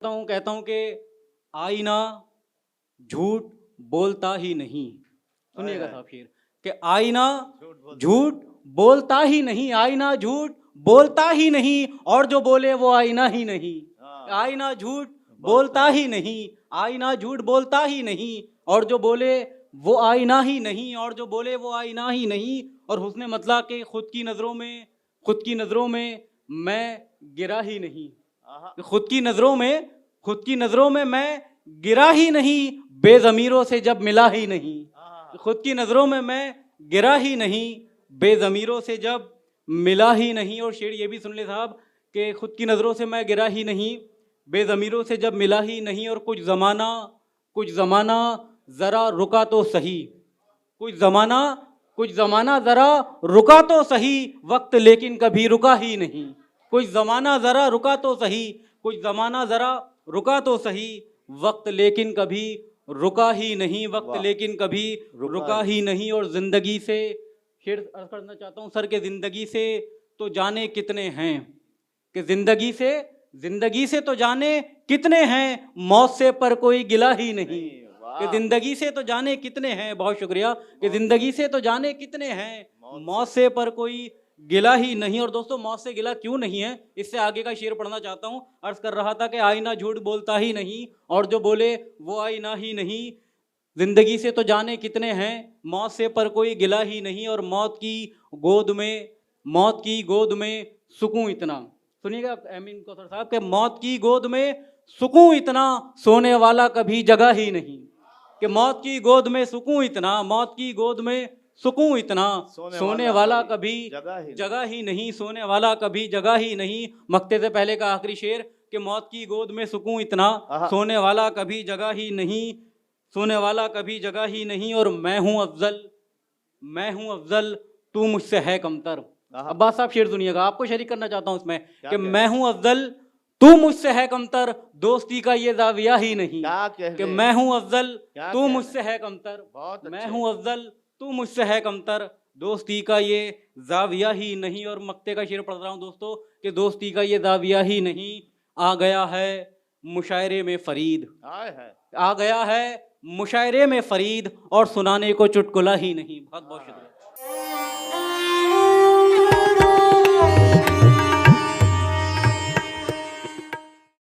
कहता हूँ कि आईना झूठ बोलता ही नहीं। सुनिएगा साहब शेर कि आईना झूठ बोलता ही नहीं, आईना झूठ बोलता ही नहीं, और जो बोले वो आईना ही नहीं। आईना झूठ बोलता ही नहीं, आईना झूठ बोलता ही नहीं, और जो बोले वो आईना ही नहीं, और जो बोले वो आईना ही नहीं। और हुस्ने मतलब के खुद की नजरों में मैं गिरा ही नहीं। खुद की नजरों में मैं गिरा ही नहीं, बेज़मीरों से जब मिला ही नहीं। खुद की नजरों में मैं गिरा ही नहीं, बेज़मीरों से जब मिला ही नहीं। और शेर ये भी सुन ले साहब कि खुद की नजरों से मैं गिरा ही नहीं, बेज़मीरों से जब मिला ही नहीं। और कुछ जमाना जरा रुका तो सही, कुछ जमाना जरा रुका तो सही, वक्त लेकिन कभी रुका ही नहीं। कुछ जमाना जरा रुका तो सही, कुछ जमाना जरा रुका तो सही, वक्त लेकिन कभी रुका ही नहीं, वक्त लेकिन कभी रुका ही नहीं। और जिंदगी से शेर अर्ज करना चाहता हूँ सर के जिंदगी से तो जाने कितने हैं, कि जिंदगी से तो जाने कितने हैं, मौत से पर कोई गिला ही नहीं। कि जिंदगी से तो जाने कितने हैं, बहुत शुक्रिया, कि जिंदगी से तो जाने कितने हैं, मौत से पर कोई गिला ही नहीं। और दोस्तों मौत से गिला क्यों नहीं है, इससे आगे का शेर पढ़ना चाहता हूं। अर्ज कर रहा था कि आईना झूठ बोलता ही नहीं, और जो बोले वो आईना ही नहीं। जिंदगी से तो जाने कितने हैं, मौत से पर कोई गिला ही नहीं, और मौत की गोद में सुकून इतना। सुनिएगा अमीन कौसर साहब के मौत की गोद में सुकून इतना, सोने वाला कभी जगह ही नहीं। कि मौत की गोद में सुकून इतना, मौत की गोद में सुकून इतना, सोने वाला कभी जगह ही नहीं, सोने वाला कभी जगह ही नहीं। मक्ते से पहले का आखिरी शेर कि मौत की गोद में सुकून इतना, सोने वाला कभी जगह ही नहीं, सोने वाला कभी जगह ही नहीं। और मैं हूं अफजल तू मुझसे है कमतर। अब्बास साहब शेर सुनिएगा, आपको शरीक करना चाहता हूं इसमें कि मैं हूं अफजल तू मुझसे है कमतर, दोस्ती का ये जाविया ही नहीं। कि मैं हूं अफजल तू मुझसे है कमतर, मैं हूं अफजल तू मुझसे है कमतर, दोस्ती का ये जाविया ही नहीं। और मक्ते का शेर पढ़ रहा हूं दोस्तों कि दोस्ती का ये जाविया ही नहीं। आ गया है मुशायरे में फरीद, आ गया है मुशायरे में फरीद, और सुनाने को चुटकुला ही नहीं। बहुत बहुत शुक्रिया।